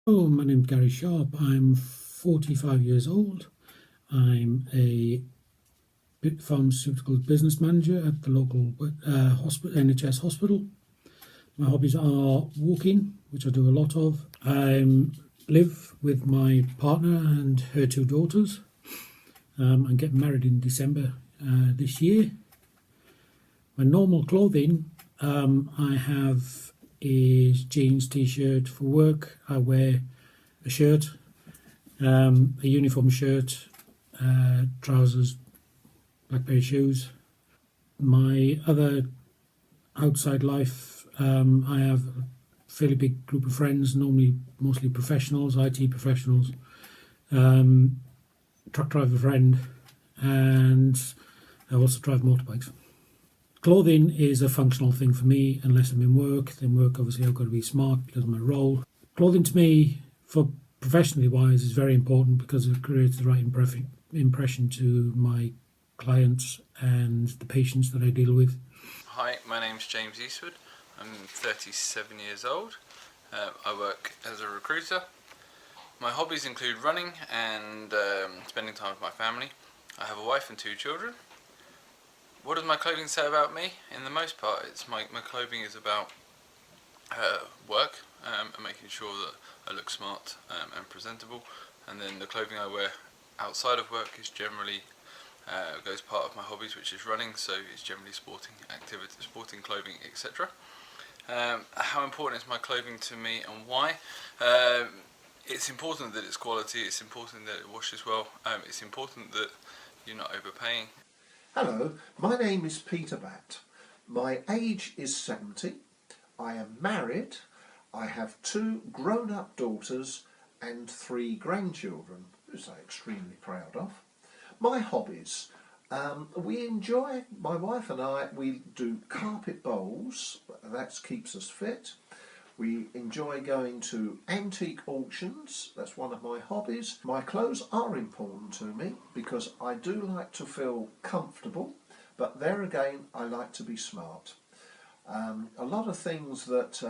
Oh, my name's Gary Sharp. I'm 45 years old. I'm a pharmaceutical business manager at the local NHS hospital. My hobbies are walking, which I do a lot of. I live with my partner and her two daughters. I'm getting married in December this year. My normal clothing I have is jeans, t-shirt for work. I wear a shirt, a uniform shirt, trousers, black pair of shoes. My other outside life, I have a fairly big group of friends, normally mostly professionals, IT professionals, truck driver friend, and I also drive motorbikes. Clothing is a functional thing for me, unless I'm in work. Then work, obviously, I've got to be smart because of my role. Clothing to me, for professionally wise, is very important because it creates the right impression to my clients and the patients that I deal with. Hi, my name's James Eastwood. I'm 37 years old. I work as a recruiter. My hobbies include running and spending time with my family. I have a wife and two children. What does my clothing say about me? In the most part, my clothing is about work and making sure that I look smart and presentable. And then the clothing I wear outside of work is generally goes part of my hobbies, which is running, so it's generally sporting activity, sporting clothing, etc. How important is my clothing to me and why? It's important that it's quality, it's important that it washes well, it's important that you're not overpaying. Hello, my name is Peter Batt. My age is 70. I am married. I have two grown-up daughters and three grandchildren, which I'm extremely proud of. My hobbies. We enjoy, my wife and I, we do carpet bowls. That keeps us fit. We enjoy going to antique auctions. That's one of my hobbies. My clothes are important to me because I do like to feel comfortable, but there again, I like to be smart. A lot of things that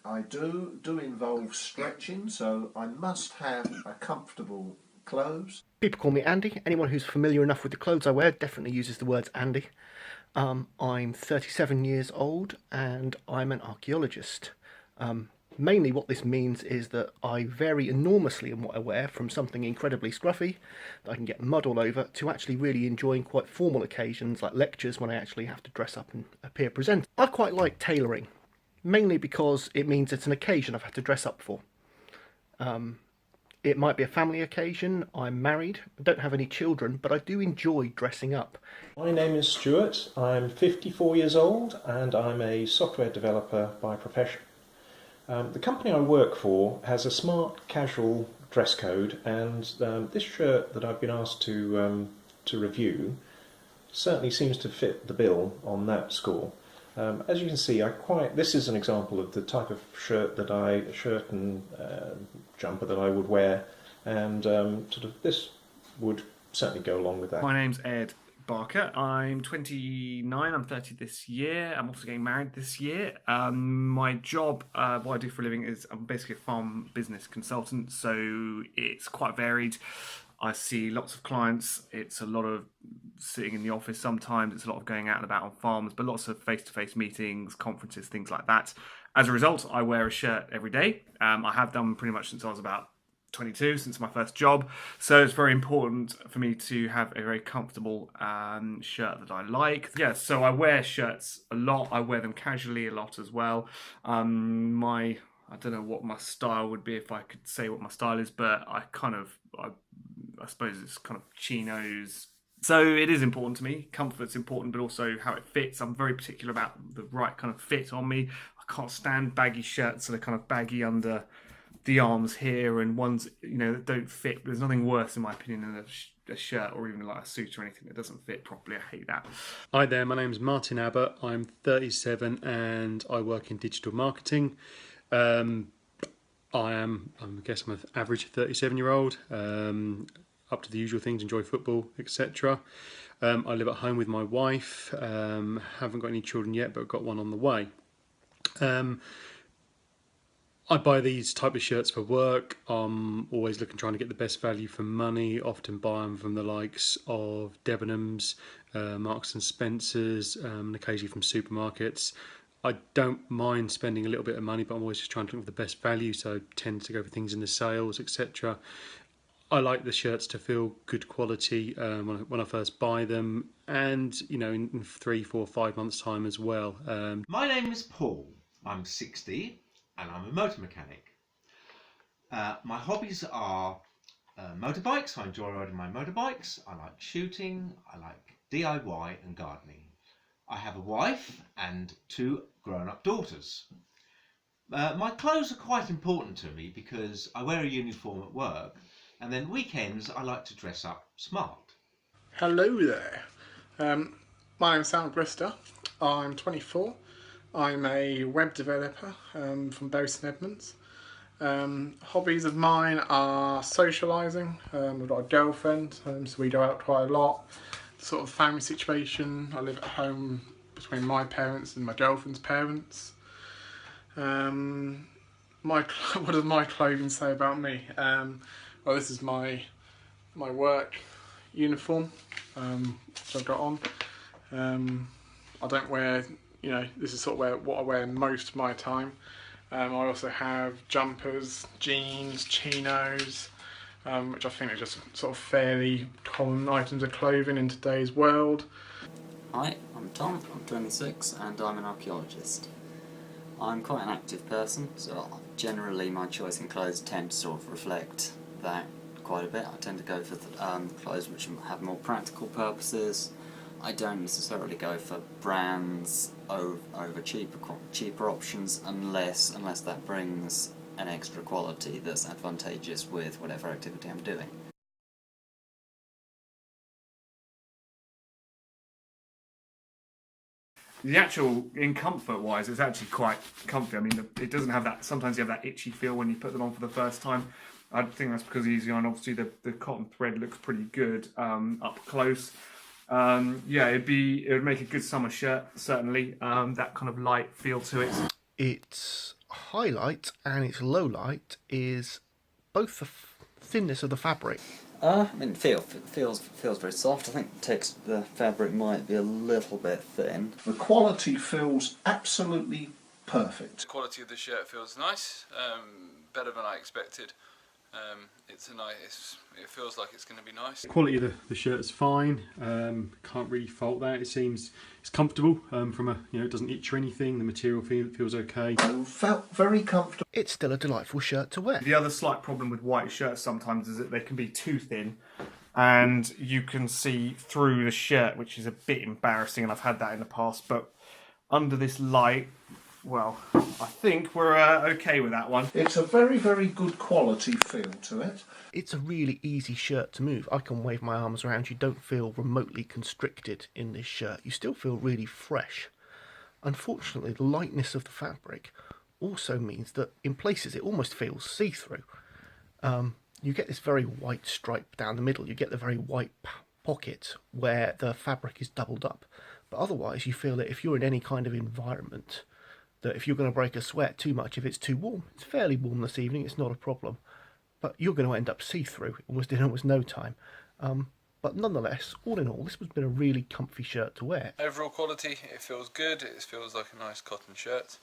I do involve stretching, so I must have a comfortable clothes. People call me Andy. Anyone who's familiar enough with the clothes I wear definitely uses the words Andy. I'm 37 years old and I'm an archaeologist. Mainly what this means is that I vary enormously in what I wear, from something incredibly scruffy that I can get mud all over to actually really enjoying quite formal occasions like lectures when I actually have to dress up and appear presentable. I quite like tailoring, mainly because it means it's an occasion I've had to dress up for. It might be a family occasion. I'm married, I don't have any children, but I do enjoy dressing up. My name is Stuart. I'm 54 years old and I'm a software developer by profession. The company I work for has a smart casual dress code, and this shirt that I've been asked to review certainly seems to fit the bill on that score. As you can see, this is an example of the type of shirt and jumper that I would wear, and this would certainly go along with that. My name's Ed Barker. I'm 29. I'm 30 this year. I'm also getting married this year. My job, what I do for a living, is I'm basically a farm business consultant, so it's quite varied. I see lots of clients. It's a lot of sitting in the office sometimes. It's a lot of going out and about on farms, but lots of face-to-face meetings, conferences, things like that. As a result, I wear a shirt every day. I have done pretty much since I was about 22, since my first job. So it's very important for me to have a very comfortable shirt that I like. Yeah, so I wear shirts a lot. I wear them casually a lot as well. I don't know what my style would be if I could say what my style is, but I suppose it's kind of chinos. So it is important to me. Comfort's important, but also how it fits. I'm very particular about the right kind of fit on me. I can't stand baggy shirts that are kind of baggy under the arms here, and ones that don't fit. There's nothing worse, in my opinion, than a shirt or even like a suit or anything that doesn't fit properly. I hate that. Hi there, my name's Martin Abbott. I'm 37 and I work in digital marketing. I guess I'm an average 37-year-old, up to the usual things, enjoy football, etc. I live at home with my wife, haven't got any children yet, but got one on the way. I buy these type of shirts for work. I'm always trying to get the best value for money. Often buy them from the likes of Debenhams, Marks and Spencers, and occasionally from supermarkets. I don't mind spending a little bit of money, but I'm always just trying to look for the best value, so I tend to go for things in the sales, etc. I like the shirts to feel good quality when I first buy them, and in 3, 4, 5 months' time as well. My name is Paul. I'm 60 and I'm a motor mechanic. My hobbies are motorbikes. I enjoy riding my motorbikes. I like shooting. I like DIY and gardening. I have a wife and 2 grown-up daughters. My clothes are quite important to me because I wear a uniform at work, and then weekends I like to dress up smart. Hello there. My name's Sam Brister. I'm 24. I'm a web developer from Bury St Edmunds. Hobbies of mine are socialising. We've got a girlfriend, so we go out quite a lot. Sort of family situation. I live at home between my parents and my girlfriend's parents. What does my clothing say about me? Well, this is my work uniform, which I've got on. I don't wear, this is sort of what I wear most of my time. I also have jumpers, jeans, chinos, which I think are just sort of fairly common items of clothing in today's world. Hi, I'm Tom, I'm 26 and I'm an archaeologist. I'm quite an active person, so generally my choice in clothes tend to sort of reflect that quite a bit. I tend to go for clothes which have more practical purposes. I don't necessarily go for brands over cheaper options unless that brings an extra quality that's advantageous with whatever activity I'm doing. The actual, in comfort wise, it's actually quite comfy. I mean, it doesn't have that, sometimes you have that itchy feel when you put them on for the first time. I think that's because Easy On, obviously the cotton thread looks pretty good up close. Yeah, it would make a good summer shirt, certainly. That kind of light feel to it. Its highlight and its low light is both the thinness of the fabric. I mean, it feels very soft. I think the fabric might be a little bit thin. The quality feels absolutely perfect. The quality of the shirt feels nice, better than I expected. It feels like it's going to be nice. The quality of the shirt is fine. Can't really fault that. It seems it's comfortable. It doesn't itch or anything. The material feels okay. Felt very comfortable. It's still a delightful shirt to wear. The other slight problem with white shirts sometimes is that they can be too thin, and you can see through the shirt, which is a bit embarrassing. And I've had that in the past, but under this light, well, I think we're okay with that one. It's a very, very good quality feel to it. It's a really easy shirt to move. I can wave my arms around. You don't feel remotely constricted in this shirt. You still feel really fresh. Unfortunately, the lightness of the fabric also means that in places it almost feels see-through. You get this very white stripe down the middle. You get the very white pocket where the fabric is doubled up. But otherwise, you feel that if you're in any kind of environment, that if you're going to break a sweat too much, if it's too warm, it's fairly warm this evening, it's not a problem. But you're going to end up see-through in almost no time. But nonetheless, all in all, this has been a really comfy shirt to wear. Overall quality, it feels good. It feels like a nice cotton shirt.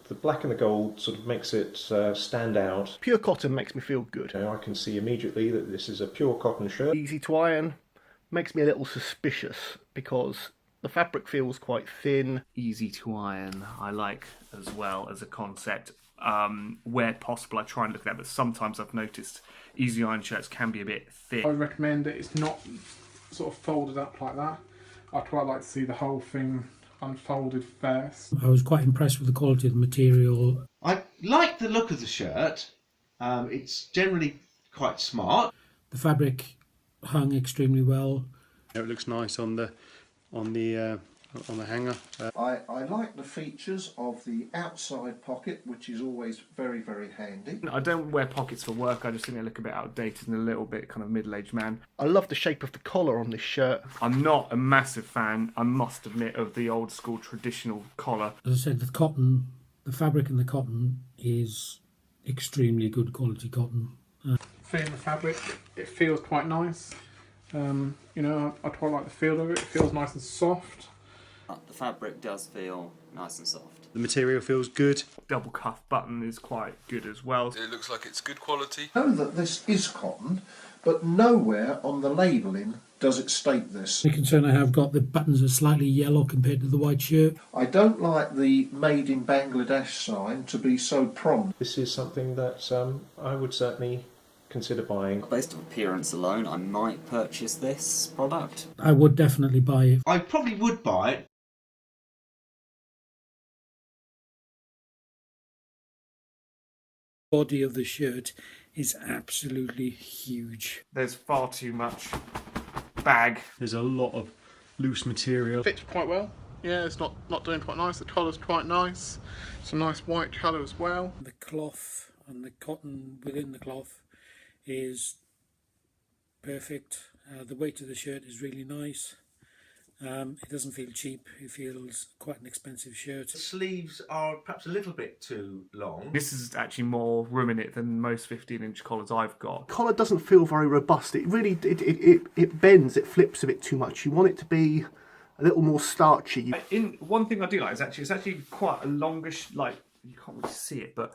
The black and the gold sort of makes it stand out. Pure cotton makes me feel good. I can see immediately that this is a pure cotton shirt. Easy to iron. Makes me a little suspicious because the fabric feels quite thin. Easy to iron, I like as well as a concept. Where possible, I try and look at that, but sometimes I've noticed easy iron shirts can be a bit thick. I recommend that it's not sort of folded up like that. I quite like to see the whole thing unfolded first. I was quite impressed with the quality of the material. I like the look of the shirt. It's generally quite smart. The fabric hung extremely well. It looks nice on the on the hanger. I like the features of the outside pocket, which is always very, very handy. I don't wear pockets for work. I just think they look a bit outdated and a little bit kind of middle-aged man. I love the shape of the collar on this shirt. I'm not a massive fan, I must admit, of the old school traditional collar. As I said, the cotton, the fabric in the cotton is extremely good quality cotton. Feeling the fabric, it feels quite nice. You know, I quite like the feel of it. It feels nice and soft. The fabric does feel nice and soft. The material feels good. Double cuff button is quite good as well. It looks like it's good quality. I know that this is cotton, but nowhere on the labelling does it state this. The concern I have got, the buttons are slightly yellow compared to the white shirt. I don't like the Made in Bangladesh sign to be so prominent. This is something that I would certainly consider buying. Based on appearance alone, I might purchase this product. I would definitely buy it. I probably would buy it. Body of the shirt is absolutely huge. There's far too much bag. There's a lot of loose material. Fits quite well. Yeah, it's not doing quite nice. The collar's quite nice. It's a nice white colour as well. The cloth and the cotton within the cloth is perfect. The weight of the shirt is really nice. It doesn't feel cheap. It feels quite an expensive shirt. The sleeves are perhaps a little bit too long. This is actually more room in it than most 15-inch collars I've got. Collar doesn't feel very robust. It really it bends. It flips a bit too much. You want it to be a little more starchy. One thing I do like is it's actually quite a longish, like, you can't really see it, but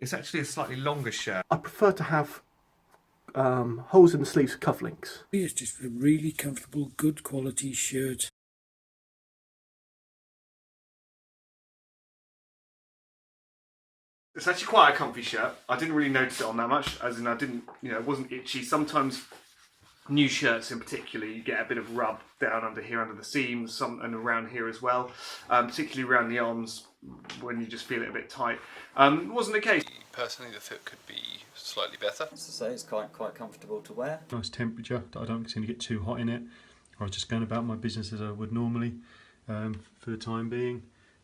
it's actually a slightly longer shirt. I prefer to have holes in the sleeves for cufflinks. It's just a really comfortable, good quality shirt. It's actually quite a comfy shirt. I didn't really notice it on that much, as in I didn't, it wasn't itchy. Sometimes new shirts in particular, you get a bit of rub down under here, under the seams, and around here as well, particularly around the arms when you just feel it a bit tight. It wasn't the case. Personally, the fit could be slightly better. As I say, it's quite comfortable to wear. Nice temperature. I don't seem to get too hot in it. I was just going about my business as I would normally for the time being.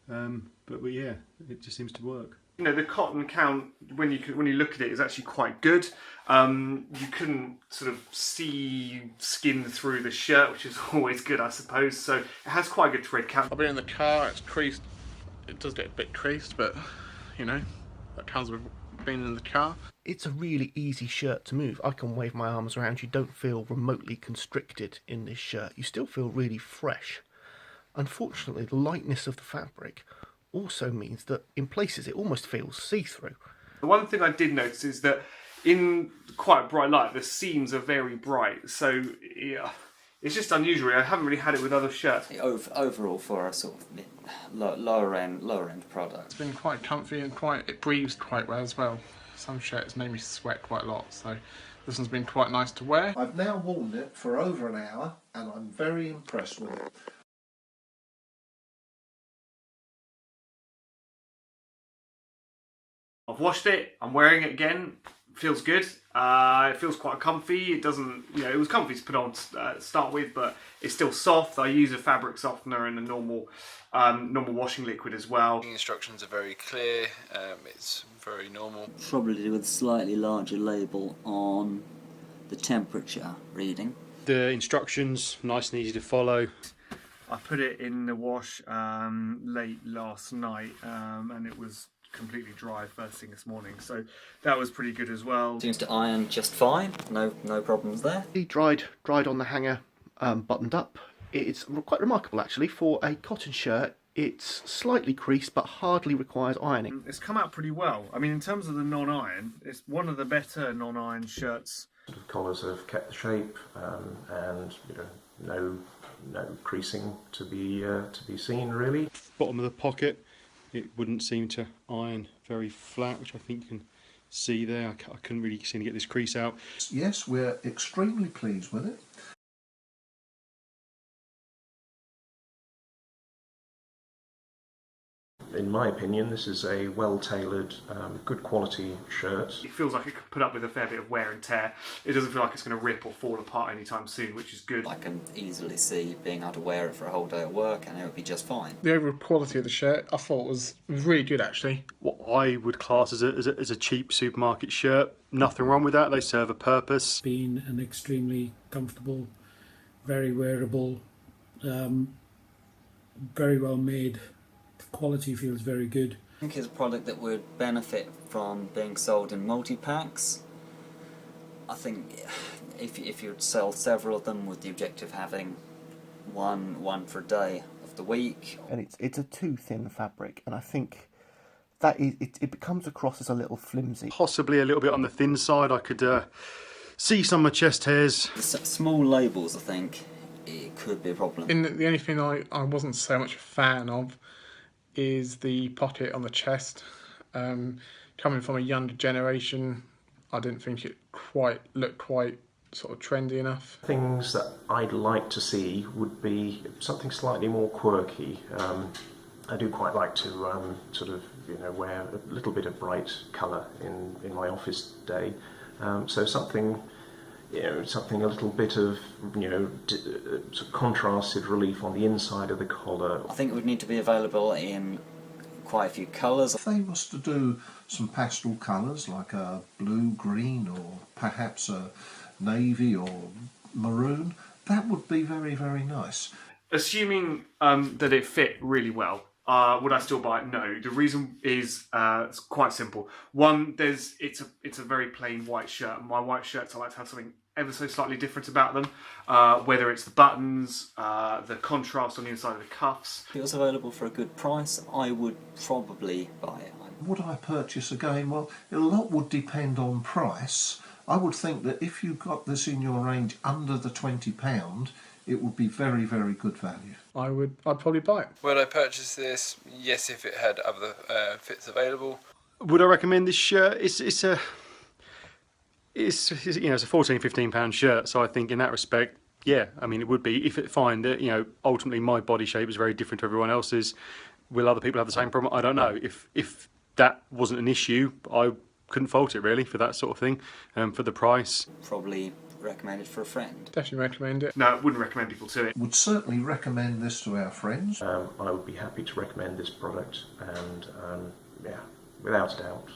But yeah, it just seems to work. The cotton count, when you look at it, is actually quite good. You couldn't sort of see skin through the shirt, which is always good, I suppose. So it has quite a good thread count. I've been in the car, it's creased. It does get a bit creased, but, that comes with being in the car. It's a really easy shirt to move. I can wave my arms around. You don't feel remotely constricted in this shirt. You still feel really fresh. Unfortunately, the lightness of the fabric also means that in places it almost feels see-through. The one thing I did notice is that in quite bright light, the seams are very bright. So yeah, it's just unusual. I haven't really had it with other shirts. Overall, for a sort of lower end product, It's been quite comfy and it breathes quite well as well. Some shirts made me sweat quite a lot, so this one's been quite nice to wear. I've now worn it for over an hour and I'm very impressed with it. I've washed it, I'm wearing it again, feels good. It feels quite comfy. It doesn't, it was comfy to put on to start with, but it's still soft. I use a fabric softener and a normal washing liquid as well. The instructions are very clear, it's very normal. probably with a slightly larger label on the temperature reading. The instructions, nice and easy to follow. I put it in the wash late last night and it was completely dry first thing this morning, so that was pretty good as well. Seems to iron just fine, no problems there. Dried on the hanger, buttoned up. It's quite remarkable actually for a cotton shirt. It's slightly creased but hardly requires ironing. It's come out pretty well. I mean, in terms of the non-iron, it's one of the better non-iron shirts. The collars have kept the shape and no creasing to be seen really. Bottom of the pocket, it wouldn't seem to iron very flat, which I think you can see there. I couldn't really seem to get this crease out. Yes, we're extremely pleased with it. In my opinion, this is a well-tailored, good quality shirt. It feels like it could put up with a fair bit of wear and tear. It doesn't feel like it's going to rip or fall apart anytime soon, which is good. I can easily see being able to wear it for a whole day at work and it would be just fine. The overall quality of the shirt I thought was really good actually. What I would class as a cheap supermarket shirt. Nothing wrong with that. They serve a purpose. Been an extremely comfortable, very wearable, very well made. The quality feels very good. I think it's a product that would benefit from being sold in multi-packs. I think if you'd sell several of them with the objective of having one for a day of the week. And it's a too thin fabric, and I think that it comes across as a little flimsy. Possibly a little bit on the thin side. I could see some of my chest hairs. The small labels, I think, it could be a problem. The only thing I wasn't so much a fan of is the pocket on the chest. Coming from a younger generation, I didn't think it looked quite sort of trendy enough. Things that I'd like to see would be something slightly more quirky. I do quite like to sort of wear a little bit of bright colour in my office day. So something something a little bit of sort of contrasted relief on the inside of the collar. I think it would need to be available in quite a few colours. If they was to do some pastel colours like a blue, green, or perhaps a navy or maroon, that would be very, very nice. Assuming that it fit really well, would I still buy it? No. The reason is it's quite simple. One, it's a very plain white shirt. My white shirts, I like to have something ever so slightly different about them. Whether it's the buttons, the contrast on the inside of the cuffs. If it was available for a good price, I would probably buy it. Would I purchase again? Well, a lot would depend on price. I would think that if you got this in your range under the £20, it would be very, very good value. I'd probably buy it. Would I purchase this? Yes, if it had other fits available. Would I recommend this shirt? It's a £14-15 shirt, so I think in that respect, yeah, I mean it would be if it find that ultimately my body shape is very different to everyone else's. Will other people have the same problem? I don't know. If that wasn't an issue, I couldn't fault it really for that sort of thing. For the price, probably recommend it for a friend. Definitely recommend it. No, I wouldn't recommend people to it. Would certainly recommend this to our friends. I would be happy to recommend this product, and without a doubt.